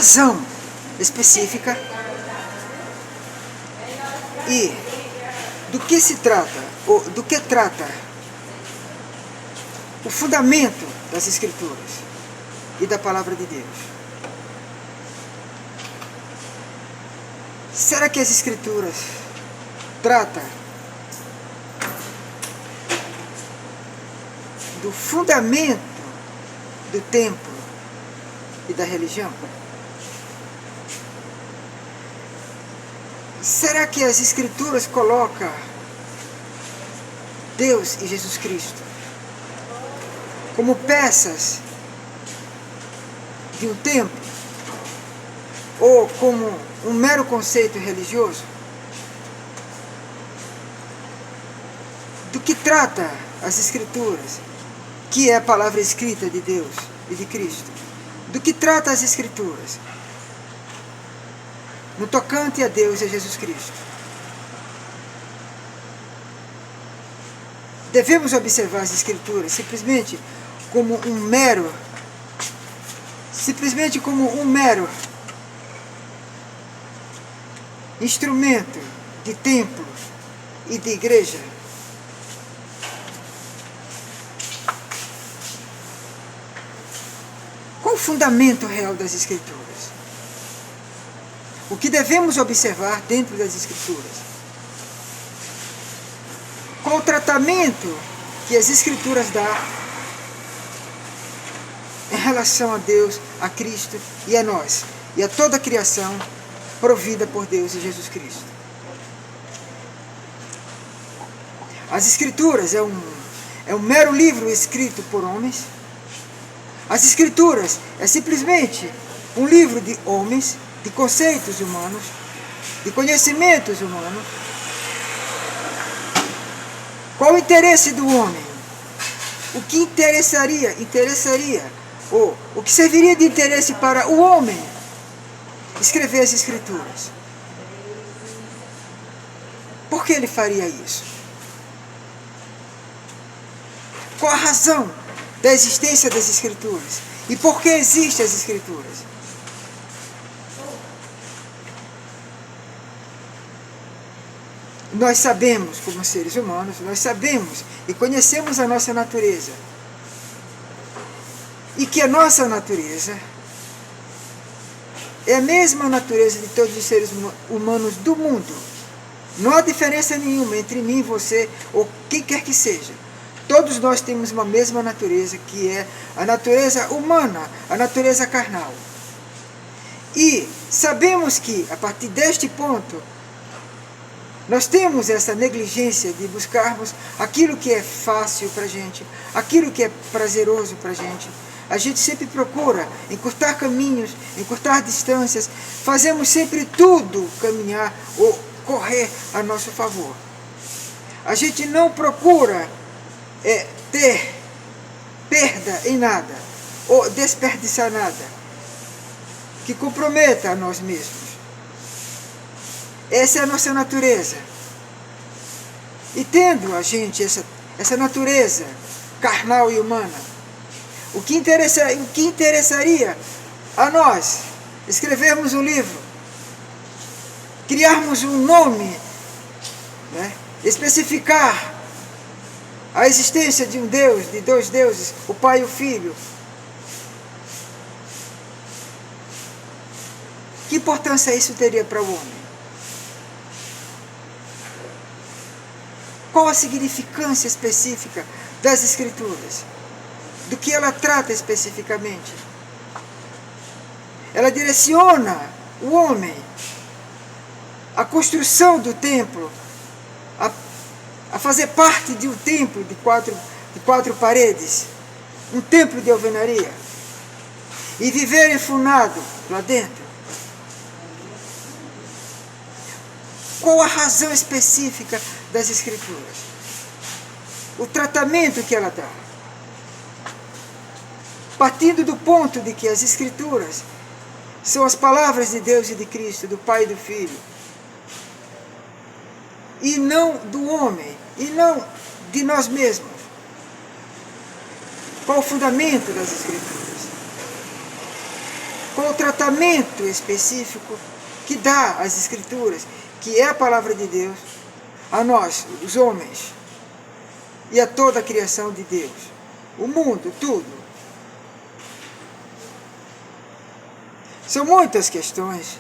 razão específica e do que se trata, ou do que trata o fundamento das Escrituras e da Palavra de Deus. Será que as Escrituras tratam do fundamento do templo e da religião? Será que as Escrituras colocam Deus e Jesus Cristo como peças de um templo ou como um mero conceito religioso? Do que trata as Escrituras, que é a palavra escrita de Deus e de Cristo? Do que trata as Escrituras no tocante a Deus e a Jesus Cristo? Devemos observar as Escrituras simplesmente como um mero instrumento de templo e de igreja? Qual o fundamento real das Escrituras? O que devemos observar dentro das Escrituras? Qual o tratamento que as Escrituras dão em relação a Deus, a Cristo e a nós, e a toda a criação provida por Deus e Jesus Cristo? As Escrituras é um mero livro escrito por homens. As Escrituras é simplesmente um livro de homens, de conceitos humanos, de conhecimentos humanos. Qual o interesse do homem? O que interessaria, ou o que serviria de interesse para o homem escrever as Escrituras? Por que ele faria isso? Qual a razão da existência das Escrituras? E por que existem as Escrituras? Nós sabemos, como seres humanos, nós sabemos e conhecemos a nossa natureza. E que a nossa natureza é a mesma natureza de todos os seres humanos do mundo. Não há diferença nenhuma entre mim, você ou quem quer que seja. Todos nós temos uma mesma natureza, que é a natureza humana, a natureza carnal. E sabemos que, a partir deste ponto, nós temos essa negligência de buscarmos aquilo que é fácil para a gente, aquilo que é prazeroso para a gente. A gente sempre procura encurtar caminhos, encurtar distâncias, fazemos sempre tudo caminhar ou correr a nosso favor. A gente não procura ter perda em nada, ou desperdiçar nada, que comprometa a nós mesmos. Essa é a nossa natureza. E tendo a gente essa natureza carnal e humana, o que interessaria a nós escrevermos um livro, criarmos um nome, né, especificar a existência de um Deus, de dois deuses, o Pai e o Filho? Que importância isso teria para o homem? Qual a significância específica das Escrituras? Do que ela trata especificamente? Ela direciona o homem à construção do templo, a fazer parte de um templo de quatro paredes, um templo de alvenaria, e viver enfurnado lá dentro. Qual a razão específica das Escrituras? O tratamento que ela dá. Partindo do ponto de que as Escrituras são as palavras de Deus e de Cristo, do Pai e do Filho, e não do homem, e não de nós mesmos. Qual o fundamento das Escrituras? com o tratamento específico que dá as Escrituras, que é a palavra de Deus, a nós, os homens, e a toda a criação de Deus, o mundo, tudo. São muitas questões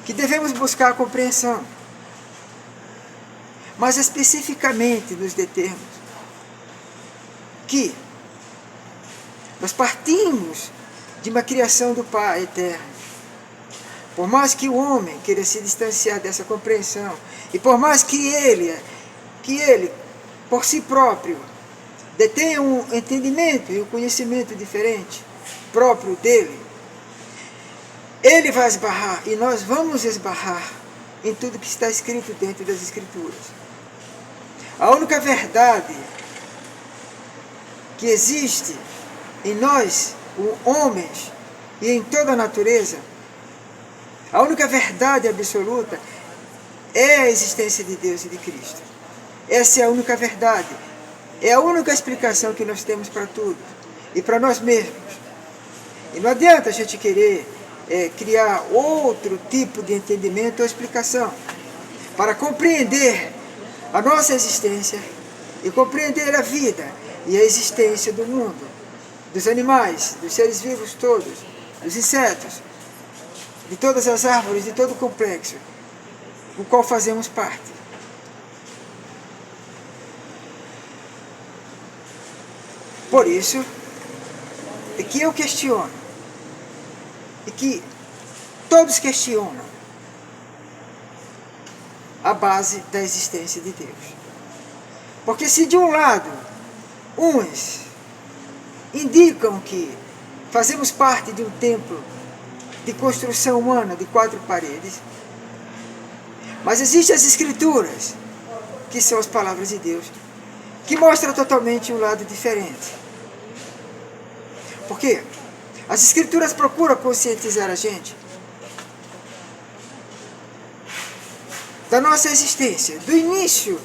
que devemos buscar a compreensão, mas especificamente nos determos que nós partimos de uma criação do Pai eterno. Por mais que o homem queira se distanciar dessa compreensão, e por mais que ele, por si próprio, detenha um entendimento e um conhecimento diferente, próprio dele, ele vai esbarrar, e nós vamos esbarrar em tudo que está escrito dentro das Escrituras. A única verdade que existe em nós, homens, e em toda a natureza, a única verdade absoluta é a existência de Deus e de Cristo. Essa é a única verdade. É a única explicação que nós temos para tudo. E para nós mesmos. E não adianta a gente querer criar outro tipo de entendimento ou explicação para compreender a nossa existência e compreender a vida e a existência do mundo, dos animais, dos seres vivos todos, dos insetos, de todas as árvores, de todo o complexo, do qual fazemos parte. Por isso, é que eu questiono, e que todos questionam a base da existência de Deus. Porque se de um lado, uns indicam que fazemos parte de um templo de construção humana de 4 paredes, mas existem as Escrituras, que são as palavras de Deus, que mostram totalmente um lado diferente. Por quê? As Escrituras procuram conscientizar a gente da nossa existência, do início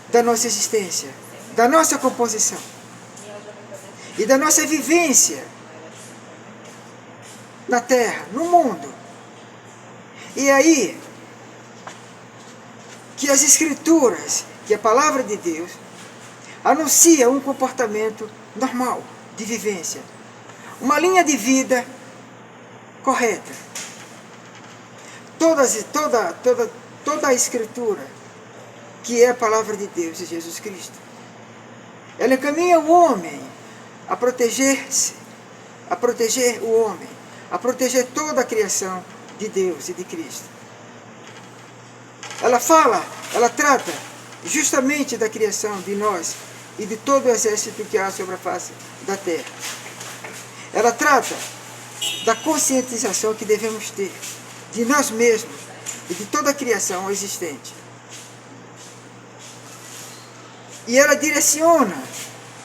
da nossa existência, da nossa composição e da nossa vivência na Terra, no mundo. E aí que as Escrituras, que a palavra de Deus, anuncia um comportamento normal de vivência, uma linha de vida correta. Toda a Escritura, que é a palavra de Deus e Jesus Cristo, ela encaminha o homem a proteger-se, a proteger o homem, a proteger toda a criação de Deus e de Cristo. Ela trata justamente da criação de nós e de todo o exército que há sobre a face da terra. Ela trata da conscientização que devemos ter de nós mesmos e de toda a criação existente. E ela direciona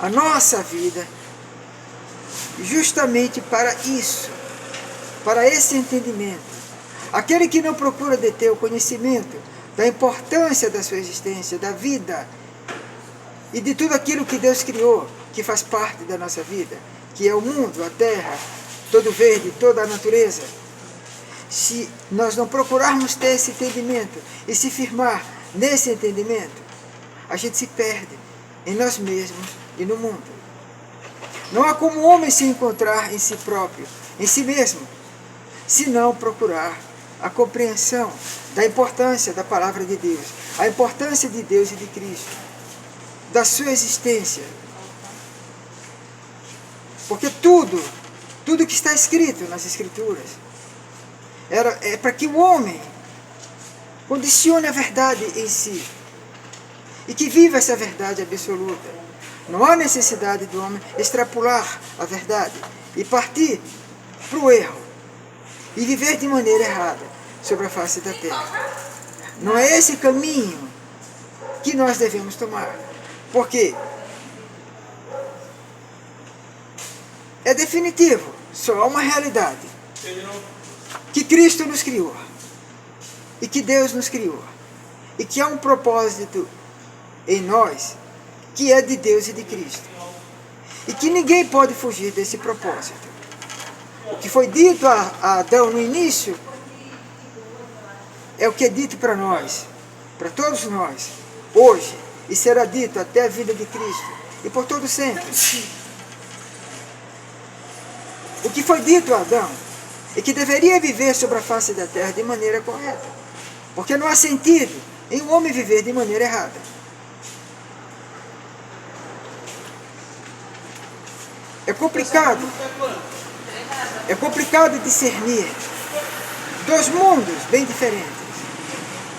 a nossa vida justamente para isso, para esse entendimento. Aquele que não procura deter o conhecimento da importância da sua existência, da vida e de tudo aquilo que Deus criou, que faz parte da nossa vida, que é o mundo, a terra, todo verde, toda a natureza. Se nós não procurarmos ter esse entendimento e se firmar nesse entendimento, a gente se perde em nós mesmos e no mundo. Não há como o homem se encontrar em si próprio, em si mesmo, se não procurar a compreensão da importância da palavra de Deus, a importância de Deus e de Cristo, da sua existência. Porque tudo que está escrito nas Escrituras é para que o homem condicione a verdade em si e que viva essa verdade absoluta. Não há necessidade do homem extrapolar a verdade e partir para o erro e viver de maneira errada sobre a face da terra. Não é esse caminho que nós devemos tomar, porque é definitivo, só há uma realidade, que Cristo nos criou, e que Deus nos criou, e que há um propósito em nós, que é de Deus e de Cristo, e que ninguém pode fugir desse propósito. O que foi dito a Adão no início é o que é dito para nós, para todos nós, hoje, e será dito até a vida de Cristo, e por todo sempre. O que foi dito a Adão é que deveria viver sobre a face da terra de maneira correta, porque não há sentido em um homem viver de maneira errada. É complicado discernir dois mundos bem diferentes,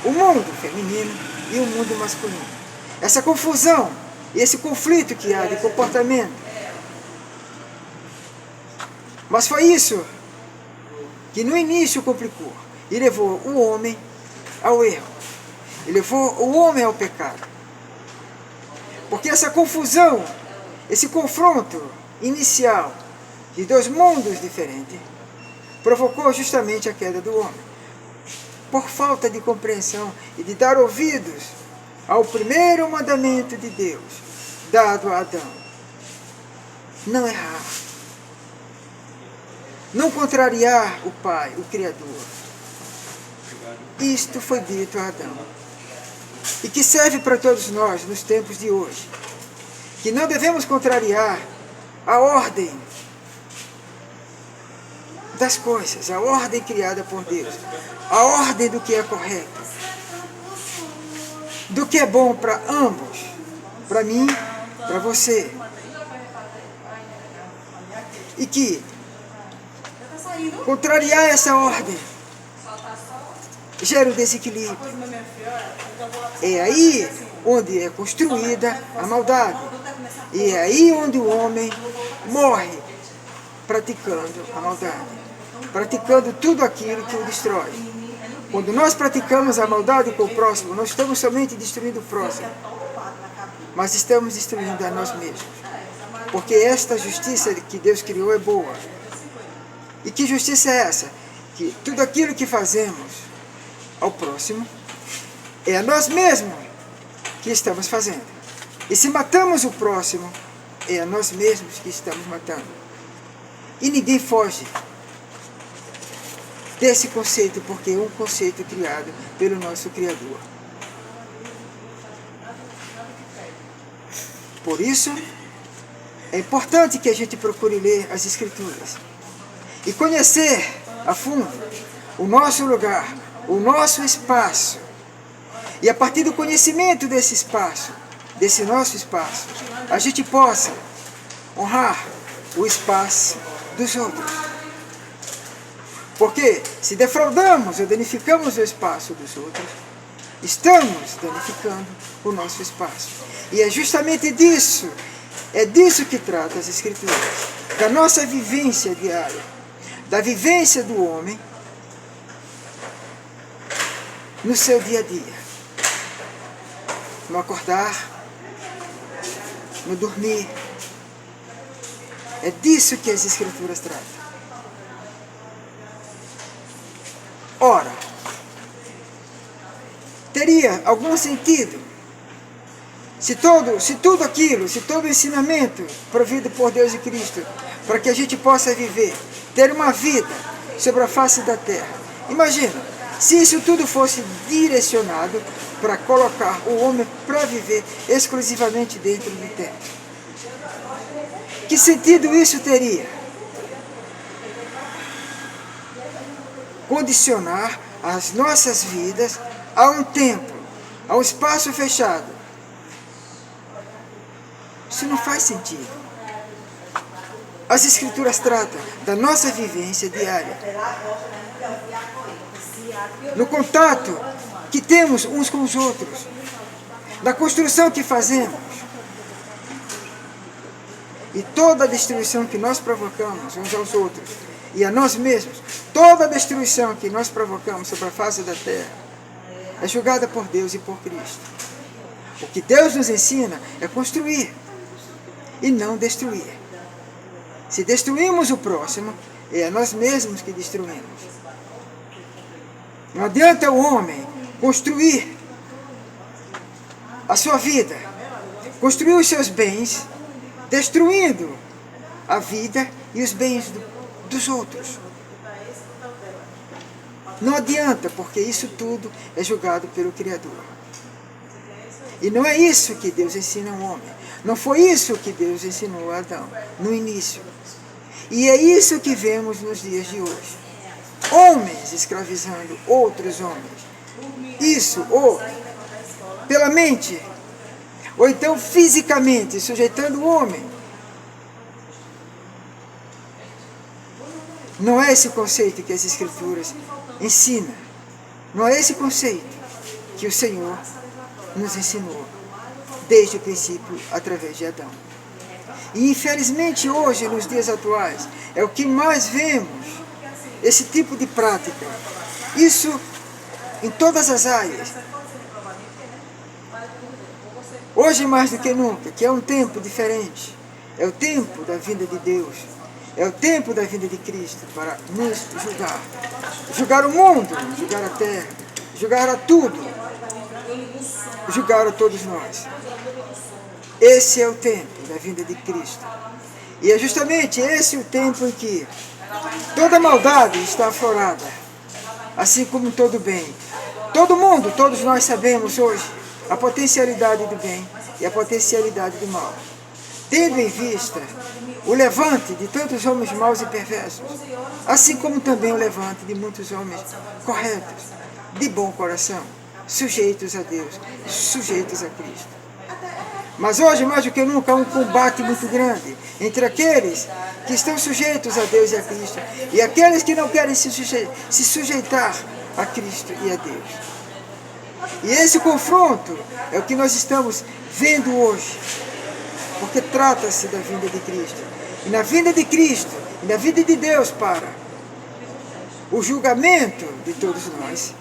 o mundo feminino e o mundo masculino. Essa confusão e esse conflito que há de comportamento. Mas foi isso que no início complicou e levou o homem ao erro, e levou o homem ao pecado. Porque essa confusão, esse confronto inicial de dois mundos diferentes, provocou justamente a queda do homem. Por falta de compreensão e de dar ouvidos ao primeiro mandamento de Deus, dado a Adão. Não errar. Não contrariar o Pai, o Criador. Isto foi dito a Adão. E que serve para todos nós nos tempos de hoje. Que não devemos contrariar a ordem das coisas, a ordem criada por Deus, a ordem do que é correto, do que é bom para ambos, para mim, para você. E que contrariar essa ordem gera um desequilíbrio. É aí onde é construída a maldade. E é aí onde o homem morre praticando a maldade, praticando tudo aquilo que o destrói. Quando nós praticamos a maldade com o próximo, não estamos somente destruindo o próximo, mas estamos destruindo a nós mesmos. Porque esta justiça que Deus criou é boa. E que justiça é essa? Que tudo aquilo que fazemos ao próximo é a nós mesmos que estamos fazendo. E se matamos o próximo, é a nós mesmos que estamos matando. E ninguém foge desse conceito, porque é um conceito criado pelo nosso Criador. Por isso, é importante que a gente procure ler as Escrituras e conhecer a fundo o nosso lugar, o nosso espaço. E a partir do conhecimento desse espaço, desse nosso espaço, a gente possa honrar o espaço dos outros. Porque se defraudamos ou danificamos o espaço dos outros, estamos danificando o nosso espaço. E é justamente disso, é disso que trata as Escrituras, da nossa vivência diária, da vivência do homem no seu dia a dia, no acordar, no dormir. É disso que as Escrituras tratam. Ora, teria algum sentido se todo o ensinamento provido por Deus e Cristo, para que a gente possa viver, ter uma vida sobre a face da terra. Imagina, se isso tudo fosse direcionado para colocar o homem para viver exclusivamente dentro do templo. Que sentido isso teria? Condicionar as nossas vidas a um templo, a um espaço fechado. Isso não faz sentido. As Escrituras tratam da nossa vivência diária, no contato que temos uns com os outros, na construção que fazemos. E toda a destruição que nós provocamos uns aos outros e a nós mesmos, toda a destruição que nós provocamos sobre a face da terra é julgada por Deus e por Cristo. O que Deus nos ensina é construir e não destruir. Se destruímos o próximo, é a nós mesmos que destruímos. Não adianta o homem construir a sua vida, construir os seus bens, destruindo a vida e os bens dos outros. Não adianta, porque isso tudo é julgado pelo Criador. E não é isso que Deus ensina ao homem. Não foi isso que Deus ensinou a Adão no início. E é isso que vemos nos dias de hoje. Homens escravizando outros homens. Isso, ou pela mente, ou então fisicamente sujeitando o homem. Não é esse conceito que as Escrituras ensinam. Não é esse conceito que o Senhor nos ensinou desde o princípio através de Adão. E infelizmente hoje, nos dias atuais, é o que mais vemos, esse tipo de prática. Isso em todas as áreas. Hoje mais do que nunca, que é um tempo diferente. É o tempo da vinda de Deus. É o tempo da vinda de Cristo para nos julgar. Julgar o mundo, julgar a terra, julgar a tudo. Julgar a todos nós. Esse é o tempo da vinda de Cristo. E é justamente esse o tempo em que toda maldade está aflorada, assim como todo bem. Todo mundo, todos nós sabemos hoje a potencialidade do bem e a potencialidade do mal. Tendo em vista o levante de tantos homens maus e perversos, assim como também o levante de muitos homens corretos, de bom coração, sujeitos a Deus, sujeitos a Cristo. Mas hoje, mais do que nunca, há um combate muito grande entre aqueles que estão sujeitos a Deus e a Cristo e aqueles que não querem se sujeitar a Cristo e a Deus. E esse confronto é o que nós estamos vendo hoje, porque trata-se da vinda de Cristo. E na vinda de Cristo, e na vinda de Deus para o julgamento de todos nós,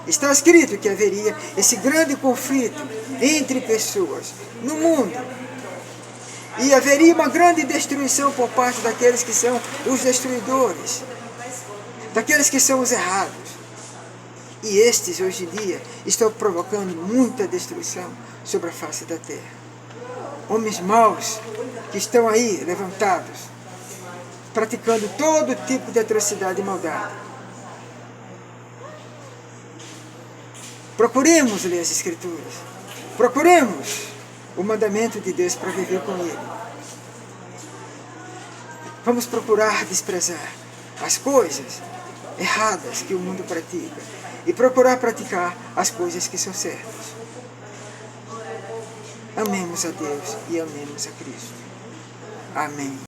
está escrito que haveria esse grande conflito entre pessoas no mundo. E haveria uma grande destruição por parte daqueles que são os destruidores, daqueles que são os errados. E estes, hoje em dia, estão provocando muita destruição sobre a face da terra. Homens maus que estão aí levantados, praticando todo tipo de atrocidade e maldade. Procuremos ler as Escrituras. Procuremos o mandamento de Deus para viver com Ele. Vamos procurar desprezar as coisas erradas que o mundo pratica e procurar praticar as coisas que são certas. Amemos a Deus e amemos a Cristo. Amém.